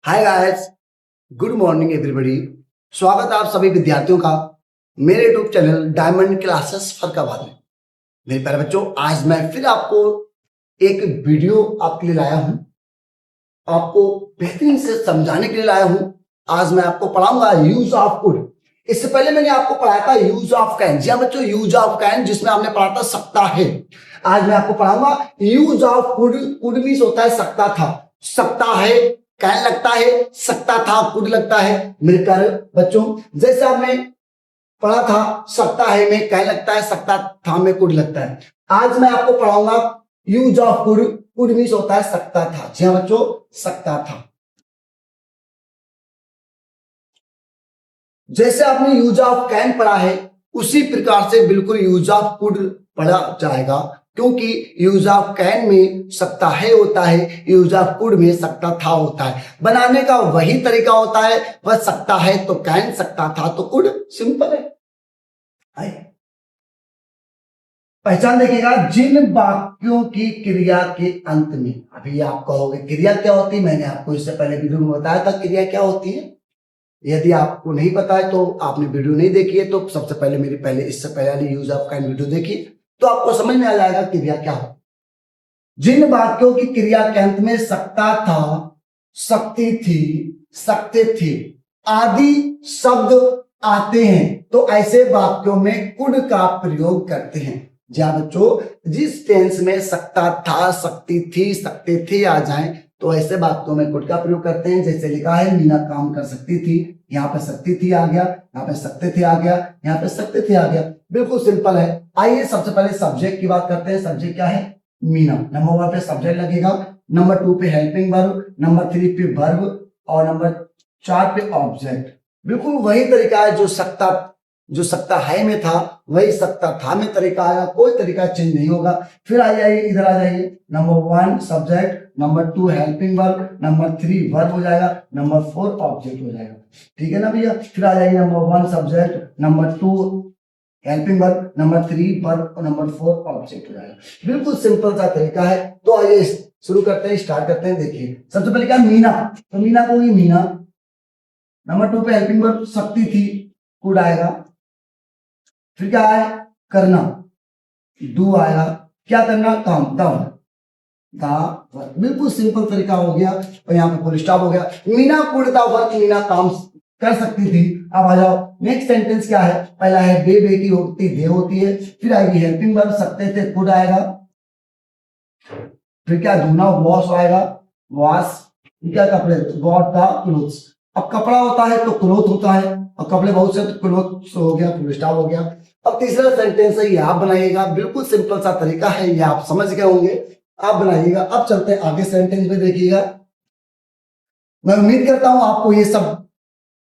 Hi guys, good morning everybody. स्वागत है आप सभी विद्यार्थियों का मेरे YouTube channel diamond classes Farrukhabad में। मेरे प्यारे बच्चों, आज मैं फिर आपको एक वीडियो आपके लिए लाया हूं, आपको बेहतरीन से समझाने के लिए लाया हूं। आज मैं आपको पढ़ाऊंगा यूज ऑफ कुड। इससे पहले मैंने आपको पढ़ाया था यूज ऑफ कैन। जी हाँ बच्चों, यूज ऑफ कैन, जिसमें आपने पढ़ा था सकता है। आज मैं आपको पढ़ाऊंगा use of could. Could means होता है सकता था, सकता है, कैन लगता है, सकता था, कुड लगता है। मेरे प्यारे बच्चों, जैसे आपने पढ़ा था सकता है में कैन लगता है, सकता था में कुड लगता है। आज मैं आपको पढ़ाऊंगा use of could. Could means होता है सकता था। जी हाँ बच्चों, सकता था। जैसे आपने यूज ऑफ कैन पढ़ा है, उसी प्रकार से बिल्कुल यूज ऑफ कुड पढ़ा जाएगा, क्योंकि यूज ऑफ कैन में सकता है होता है, यूज ऑफ कुड में सकता था होता है। बनाने का वही तरीका होता है, वह सकता है तो कैन, सकता था तो कुड। सिंपल है। पहचान देखिएगा, जिन वाक्यों की क्रिया के अंत में, अभी आप कहोगे क्रिया क्या होती है, मैंने आपको इससे पहले वीडियो में बताया था क्रिया क्या होती है। यदि आपको नहीं पता है तो आपने वीडियो नहीं देखी है, तो सबसे पहले इससे पहले यूज ऑफ कैन वीडियो देखिए, तो आपको समझ में आ जाएगा क्रिया क्या हो। जिन वाक्यों की क्रिया के अंत में सकता था, सकती थी, सकते थे आदि शब्द आते हैं, तो ऐसे वाक्यों में कुड का प्रयोग करते हैं। जी हाँ बच्चों, जिस टेंस में सकता था, सकती थी, सकते थे आ जाएं, तो ऐसे वाक्यों में कुड का प्रयोग करते हैं। जैसे लिखा है, मीना काम कर सकती थी, यहाँ पे सकती थी आ गया, यहाँ पे सकते थे आ गया, यहाँ पे सकते थे आ गया। बिल्कुल सिंपल है। आइए सबसे पहले सब्जेक्ट की बात करते हैं। सब्जेक्ट क्या है? मीना। नंबर 1 पे सब्जेक्ट लगेगा, नंबर 2 पे हेल्पिंग वर्ब, नंबर 3 पे वर्ब और नंबर 4 पे ऑब्जेक्ट। बिल्कुल वही तरीका है जो सकता है में था, वही सकता था में तरीका आएगा, कोई तरीका चेंज नहीं होगा। फिर आइए इधर आ जाइए, number 1 subject, number 2 helping verb, number 3 verb हो जाएगा, नंबर 4 ऑब्जेक्ट हो जाएगा। ठीक है ना भैया? फिर आ जाइए, number 1 subject, number 2 helping verb, number 3 verb और नंबर 4 ऑब्जेक्ट हो जाएगा। बिल्कुल सिंपल सा तरीका है। तो आइए शुरू करते हैं, स्टार्ट करते हैं। देखिए सबसे पहले क्या, मीना। तो मीना को होगी मीना। नंबर 2 पे हेल्पिंग वर्ब सकती थी, कुड आएगा। फिर क्या है? करना, डू आएगा। क्या करना? काम, दम, दा वर्क। बिल्कुल सिंपल तरीका हो गया, और यहाँ पे फुल स्टॉप हो गया। मीना कुड दा वर्क, मीना काम कर सकती थी। अब आ जाओ, नेक्स्ट सेंटेंस क्या है? पहला है बे, बेटी होती, दे होती है। फिर आएगी हेल्पिंग वर्ब, सकते थे, कुड आएगा। फिर क्या? धोना, वॉश आएगा, वॉश। क्या? कपड़े, वॉश द क्लोथ्स। अब कपड़ा होता है तो क्लोथ होता है, और कपड़े बहुत से तो क्लोथ हो गया, फुल स्टॉप हो गया। अब तीसरा सेंटेंस है, ये आप बनाइएगा। बिल्कुल सिंपल सा तरीका है, ये आप समझ गए होंगे, आप बनाइएगा। अब चलते हैं आगे सेंटेंस में। देखिएगा, मैं उम्मीद करता हूं आपको ये सब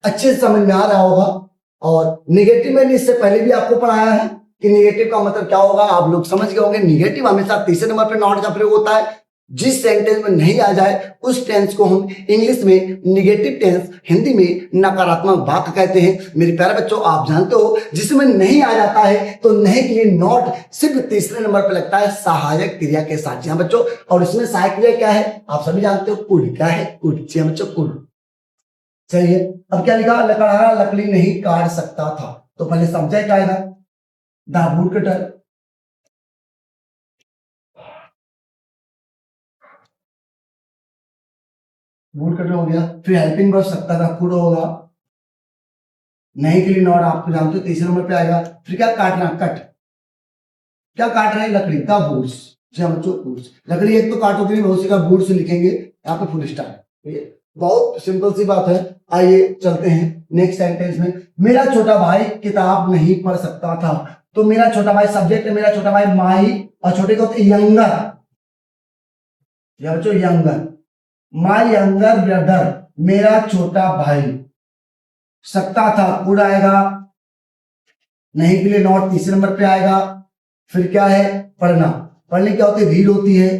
अच्छे से समझ में आ रहा होगा। और निगेटिव मैंने इससे पहले भी आपको पढ़ाया है कि निगेटिव का मतलब क्या होगा, आप लोग समझ गए होंगे। निगेटिव हमेशा तीसरे नंबर पे नॉट का प्रयोग होता है। जिस सेंटेंस में नहीं आ जाए उस टेंस को हम इंग्लिश में निगेटिव टेंस, हिंदी में नकारात्मक वाक्य कहते हैं। मेरे प्यारे बच्चों, आप जानते हो जिसमें नहीं आ जाता है तो नहीं के लिए नॉट सिर्फ तीसरे नंबर पर लगता है सहायक क्रिया के साथ। जी हाँ बच्चों, और इसमें सहायक क्रिया क्या है आप सभी जानते हो, कुड। क्या है? कुड। जी हाँ बच्चों, कुड। चलिए, अब क्या लिखा? लकड़हारा लकड़ी नहीं काट सकता था। तो पहले सब्जेक्ट आएगा, the wood cutter. Would cutter हो गया। फिर हेल्पिंग वर्ब सकता था, कुड होगा। नहीं के लिए नॉट, आपको जानते हो तीसरे नंबर पे आएगा। फिर क्या? काटना, कट। क्या काट रहे हैं? लकड़ी का वुड्स। जी हाँ बच्चों, वुड्स। लकड़ी एक तो काटोगे, बहुत सी का वुड्स लिखेंगे, यहाँ पे फुल स्टॉप। बहुत सिंपल सी बात है। आइए चलते हैं नेक्स्ट सेंटेंस में। मेरा छोटा भाई किताब नहीं पढ़ सकता था। तो मेरा छोटा भाई सब्जेक्ट है, मेरा छोटा भाई माई, और छोटे को यंगर। बच्चों यंगर, माई यंगर ब्रदर, मेरा छोटा भाई। सकता था, कुड आएगा। नहीं के लिए नॉट तीसरे नंबर पे आएगा। फिर क्या है? पढ़ना। पढ़ने क्या होती है? रीड होती है,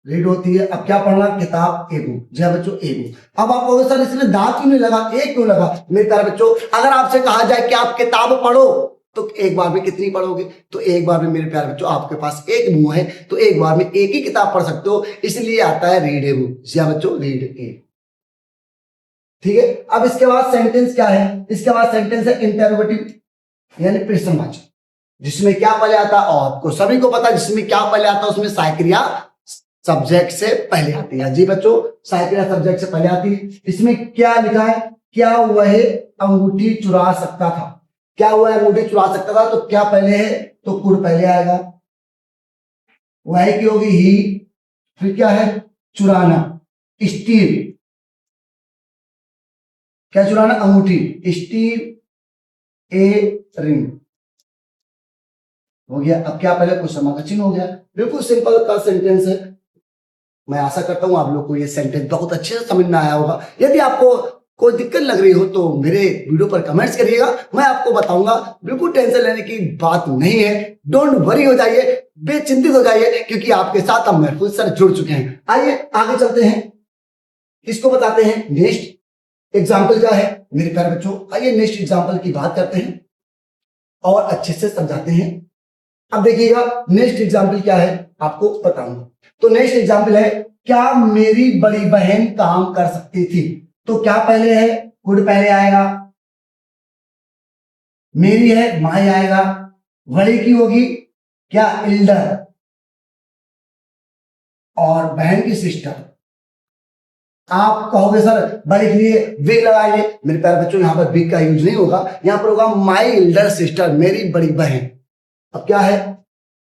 रीड होती है। अब क्या पढ़ना? किताब, ए बुक। जी हाँ बच्चों, ए बुक। अब आप कहोगे सर इसमें दा क्यों नहीं लगा, ए क्यों लगा? मेरे प्यारे बच्चों, अगर आपसे कहा जाए कि आप किताब पढ़ो तो एक बार में कितनी पढ़ोगे? तो एक बार में मेरे प्यारे बच्चों आपके पास एक मुंह है तो एक बार में एक ही किताब पढ़ सकते हो, इसलिए आता है रीड ए बुक। जी हाँ बच्चों, रीड ए। ठीक है, अब इसके बाद सेंटेंस क्या है? इसके बाद सेंटेंस है इंटरोगेटिव यानी प्रश्नवाचक, जिसमें क्या पहले आता है और आपको सभी को पता है जिसमें क्या पहले आता है, उसमें सहायक क्रिया सब्जेक्ट से पहले आती है। जी बच्चों, सहायक क्रिया सब्जेक्ट से पहले आती है। इसमें क्या लिखा है? क्या वह अंगूठी चुरा सकता था? क्या वह अंगूठी चुरा सकता था, तो क्या पहले है? तो कुड पहले आएगा। वह की होगी ही, फिर क्या है? चुराना, स्टील। क्या चुराना? अंगूठी, स्टील ए रिंग हो गया। अब क्या पहले क्वेश्चन मार्क का चिन्ह हो गया। बिल्कुल सिंपल का सेंटेंस है। मैं आशा करता हूं आप लोग को ये सेंटेंस बहुत अच्छे से समझ में आया होगा। यदि आपको कोई दिक्कत लग रही हो तो मेरे वीडियो पर कमेंट्स करिएगा, मैं आपको बताऊंगा। बिल्कुल टेंशन लेने की बात नहीं है, डोंट वरी हो जाइए, बेचिंतित हो जाइए, क्योंकि आपके साथ हम महफूज सर जुड़ चुके हैं। आइए आगे चलते हैं, इसको बताते हैं नेक्स्ट एग्जाम्पल क्या है मेरे प्यारे बच्चों। आइए नेक्स्ट एग्जाम्पल की बात करते हैं और अच्छे से समझाते हैं। अब देखिएगा नेक्स्ट एग्जाम्पल क्या है आपको बताऊंगा। तो नेक्स्ट एग्जाम्पल है, क्या मेरी बड़ी बहन काम कर सकती थी? तो क्या पहले है? कुड पहले आएगा। मेरी है, माई आएगा। बड़ी की होगी क्या? एल्डर। और बहन की सिस्टर। आप कहोगे सर बड़ी के लिए बिग लगाएंगे। मेरे प्यारे बच्चों, यहां पर बिग का यूज नहीं होगा, यहां पर होगा माई एल्डर सिस्टर, मेरी बड़ी बहन। अब क्या है?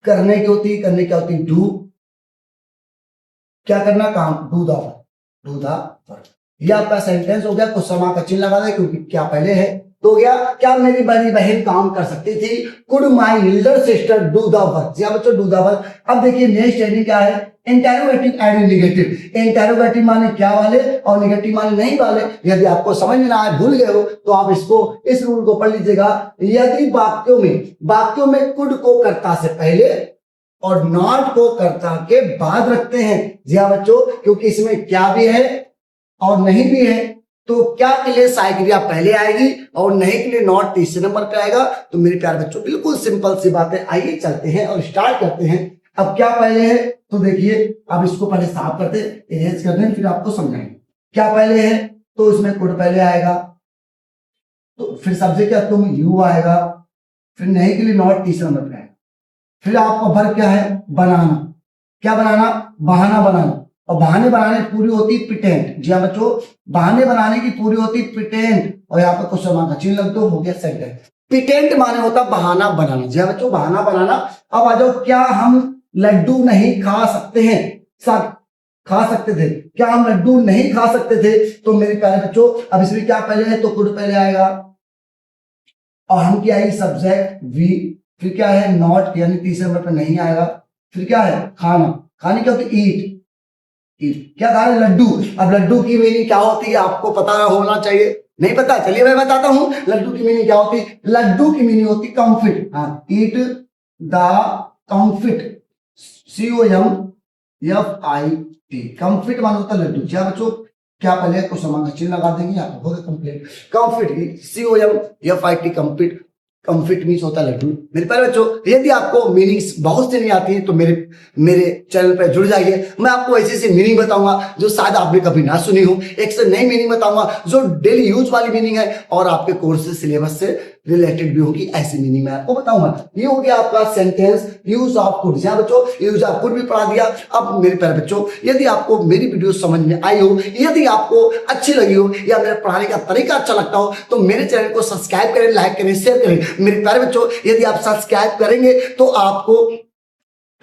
करने की होती, करने क्या होती? डू। क्या करना? काम, do the work, do the work. ये आपका सेंटेंस हो गया। कुछ समय का चिन्ह लगा दें क्योंकि क्या पहले है। तो हो गया, क्या मेरी बड़ी बहन काम कर सकती थी? Could my elder sister do the work? जी बच्चों, डू द वर्क। अब देखिए नेक्स्ट हेडिंग क्या है? Interrogative and negative. इंटेरोगेटिव माने क्या वाले और नेगेटिव माने नहीं वाले। यदि आपको समझ में ना आए, भूल गए हो, तो आप इसको इस रूल को पढ़ लीजिएगा। यदि वाक्यों में कुड को कर्ता से पहले और नॉट को कर्ता के बाद रखते हैं। जी हाँ बच्चों, क्योंकि इसमें क्या भी है और नहीं भी है, तो क्या के लिए सहायक क्रिया पहले आएगी और नहीं के लिए नॉट तीसरे नंबर पे आएगा। तो मेरे प्यारे बच्चों, बिल्कुल सिंपल सी बात है। आइए चलते हैं और स्टार्ट करते हैं। अब क्या पहले है? तो देखिए, अब इसको पहले साफ करते, इरेज करते हैं, फिर आपको समझाएंगे। क्या पहले है? तो इसमें कुड पहले आएगा। तो फिर सब्जेक्ट क्या? तुम, यू आएगा। फिर नहीं के लिए नॉट तीसरे नंबर पे आएगा। फिर आपका वर्ब क्या है? बनाना। क्या बनाना? बहाना बनाना। और बहाने बनाने की पूरी होती प्रिटेंड। जी हाँ बच्चों, बहाने बनाने की पूरी होती प्रिटेंड। और यहाँ पर क्वेश्चन मार्क का चिन्ह लग दो, हो गया सेंटेंस। प्रिटेंड माने होता बहाना बनाना। जी हाँ बच्चों, बहाना बनाना। अब आ जाओ, क्या हम लड्डू नहीं खा सकते हैं? सब खा सकते थे। क्या हम लड्डू नहीं खा सकते थे? तो मेरे प्यारे बच्चों, अब इसमें क्या पहले है? तो कुड पहले आएगा और हम क्या है? Subject V. फिर क्या है? नॉट, यानी तीसरे नंबर पर नहीं आएगा। फिर क्या है? खाना। खाने क्या होती? ईट। क्या खा रहे? लड्डू। अब लड्डू की मीनिंग क्या होती है आपको पता होना चाहिए। नहीं पता? चलिए मैं बताता हूं लड्डू की मीनिंग क्या होती है। लड्डू की मीनिंग होती कम्फिट। हाँ, ईट द कम्फिट, COMFIT, कम्फिट मान होता है लड्डू। क्या बच्चों, क्या पहले क्वेश्चन मार्क का चिन्ह लगा देंगे, आप हो गया कंप्लीट। कम्फिट, COMFIT, कम्फिट। कम्फिट मीन्स होता है लड्डू। मेरे प्यारे बच्चों, यदि आपको मीनिंग्स बहुत से नहीं आती है तो मेरे चैनल पर जुड़ जाइए। मैं आपको ऐसी ऐसी मीनिंग बताऊंगा जो शायद आपने कभी ना सुनी हो। एक से नई मीनिंग बताऊंगा जो डेली यूज वाली मीनिंग है और आपके कोर्स सिलेबस से रिलेटेड भी होगी, ऐसी मीनिंग मैं आपको बताऊंगा। ये हो गया आपका सेंटेंस यूज ऑफ कुड। जी बच्चों, यूज ऑफ कुड भी पढ़ा दिया। अब मेरे प्यारे बच्चों, यदि आपको मेरी वीडियो समझ में आई हो, यदि आपको अच्छी लगी हो या मेरे पढ़ाने का तरीका अच्छा लगता हो, तो मेरे चैनल को सब्सक्राइब करें, लाइक करें, शेयर करें। मेरे प्यारे बच्चों, यदि आप सब्सक्राइब करेंगे तो आपको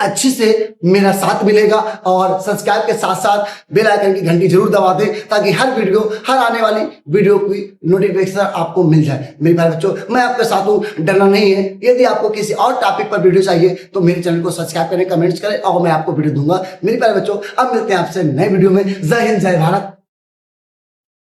अच्छी से मेरा साथ मिलेगा और सब्सक्राइब के साथ साथ बेल आइकन की घंटी जरूर दबा दें ताकि हर आने वाली वीडियो की नोटिफिकेशन आपको मिल जाए। मेरे प्यारे बच्चों, मैं आपके साथ हूं, डरना नहीं है। यदि आपको किसी और टॉपिक पर वीडियो चाहिए तो मेरे चैनल को सब्सक्राइब करें, कमेंट्स करें और मैं आपको वीडियो दूंगा। मेरे प्यारे बच्चों, अब मिलते हैं आपसे नए वीडियो में। जय हिंद, जय भारत।